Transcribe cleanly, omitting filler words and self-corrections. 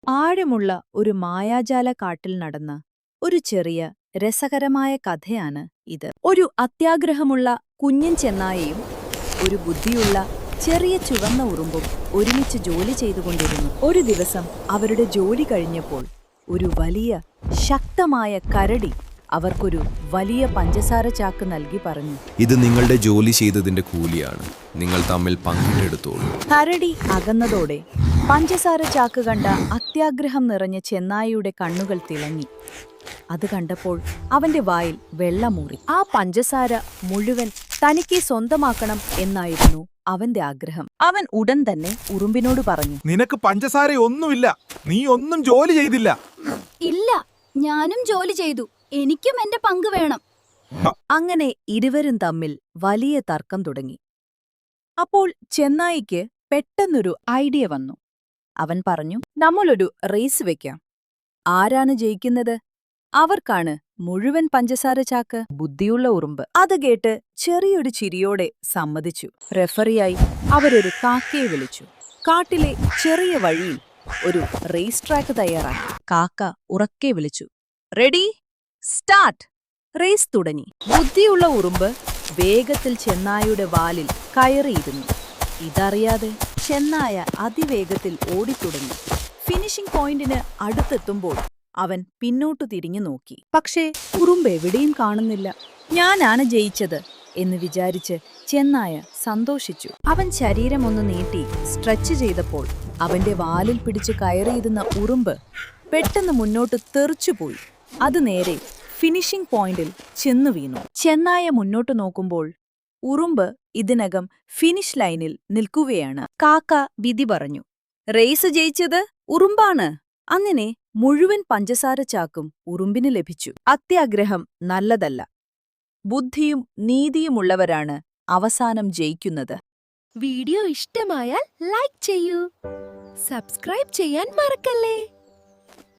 ആഴമുള്ള ഒരു മായാജാല കാട്ടിൽ നടന്ന ഒരു ചെറിയ രസകരമായ കഥയാണ് ഇത്. ഒരു അത്യാഗ്രഹമുള്ള കുഞ്ഞൻ ചെന്നായയും ഒരു ബുദ്ധിയുള്ള ചെറിയ ചുവന്ന ഉറുമ്പും ഒരുമിച്ച് ജോലി ചെയ്തുകൊണ്ടിരുന്നു. ഒരു ദിവസം അവരുടെ ജോലി കഴിഞ്ഞപ്പോൾ ഒരു വലിയ ശക്തമായ കരടി അവർക്കൊരു വലിയ പഞ്ചസാര ചാക്ക് നൽകി പറഞ്ഞു, ഇത് നിങ്ങളുടെ ജോലി ചെയ്തതിന്റെ കൂലിയാണ്, നിങ്ങൾ തമ്മിൽ പങ്കിട്ടെടുത്തോളൂ. കരടി അകന്നതോടെ പഞ്ചസാര ചാക്ക് കണ്ട അത്യാഗ്രഹം നിറഞ്ഞ ചെന്നായിയുടെ കണ്ണുകൾ തിളങ്ങി. അത് കണ്ടപ്പോൾ അവന്റെ വായിൽ വെള്ളമൂറി. ആ പഞ്ചസാര മുഴുവൻ തനിക്ക് സ്വന്തമാക്കണം എന്നായിരുന്നു അവന്റെ ആഗ്രഹം. അവൻ ഉടൻ തന്നെ ഉറുമ്പിനോട് പറഞ്ഞു, നിനക്ക് പഞ്ചസാരയൊന്നുമില്ല, നീ ഒന്നും ജോലി ചെയ്തില്ല. ഇല്ല, ഞാനും ജോലി ചെയ്തു, എനിക്കും എന്റെ പങ്ക് വേണം. അങ്ങനെ ഇരുവരും തമ്മിൽ വലിയ തർക്കം തുടങ്ങി. അപ്പോൾ ചെന്നായിക്ക് പെട്ടെന്നൊരു ഐഡിയ വന്നു. അവൻ പറഞ്ഞു, നമ്മളൊരു റേസ് വെക്കാം. ആരാണ് ജയിക്കുന്നത് അവർക്കാണ് മുഴുവൻ പഞ്ചസാര ചാക്ക്. ബുദ്ധിയുള്ള ഉറുമ്പ് അത് കേട്ട് ചെറിയൊരു ചിരിയോടെ സമ്മതിച്ചു. റെഫറിയായി അവരൊരു കാക്കയെ വിളിച്ചു. കാട്ടിലെ ചെറിയ വഴിയിൽ ഒരു റേസ് ട്രാക്ക് തയ്യാറാക്കി. കാക്ക ഉറക്കെ വിളിച്ചു, റെഡി, സ്റ്റാർട്ട്. റേസ് തുടങ്ങി. ബുദ്ധിയുള്ള ഉറുമ്പ് വേഗത്തിൽ ചെന്നായയുടെ വാലിൽ കയറിയിരുന്നു. ഇതറിയാതെ ചെന്നായ അതിവേഗത്തിൽ ഓടിത്തുടങ്ങി. ഫിനിഷിംഗ് പോയിന്റിന് അടുത്തെത്തുമ്പോൾ അവൻ പിന്നോട്ടു തിരിഞ്ഞു നോക്കി. പക്ഷേ ഉറുമ്പ് എവിടെയും കാണുന്നില്ല. ഞാനാണ് ജയിച്ചത് എന്ന് വിചാരിച്ച് ചെന്നായ സന്തോഷിച്ചു. അവൻ ശരീരമൊന്ന് നീട്ടി സ്ട്രെച്ച് ചെയ്തപ്പോൾ അവന്റെ വാലിൽ പിടിച്ച് കയറിയിരുന്ന ഉറുമ്പ് പെട്ടെന്ന് മുന്നോട്ട് തെറിച്ചുപോയി. അത് നേരെ ഫിനിഷിംഗ് പോയിന്റിൽ ചെന്നു വീണു. ചെന്നായ മുന്നോട്ടു നോക്കുമ്പോൾ ഉറുമ്പ് ഇതിനകം ഫിനിഷ് ലൈനിൽ നിൽക്കുകയാണ്. കാക്ക വിധി പറഞ്ഞു, റേസ് ജയിച്ചത് ഉറുമ്പാണ്. അങ്ങനെ മുഴുവൻ പഞ്ചസാര ചാക്കും ഉറുമ്പിന് ലഭിച്ചു. അത്യാഗ്രഹം നല്ലതല്ല. ബുദ്ധിയും നീതിയുമുള്ളവരാണ് അവസാനം ജയിക്കുന്നത്. വീഡിയോ ഇഷ്ടമായാൽ ലൈക്ക് ചെയ്യൂ, സബ്സ്ക്രൈബ് ചെയ്യാൻ മറക്കല്ലേ.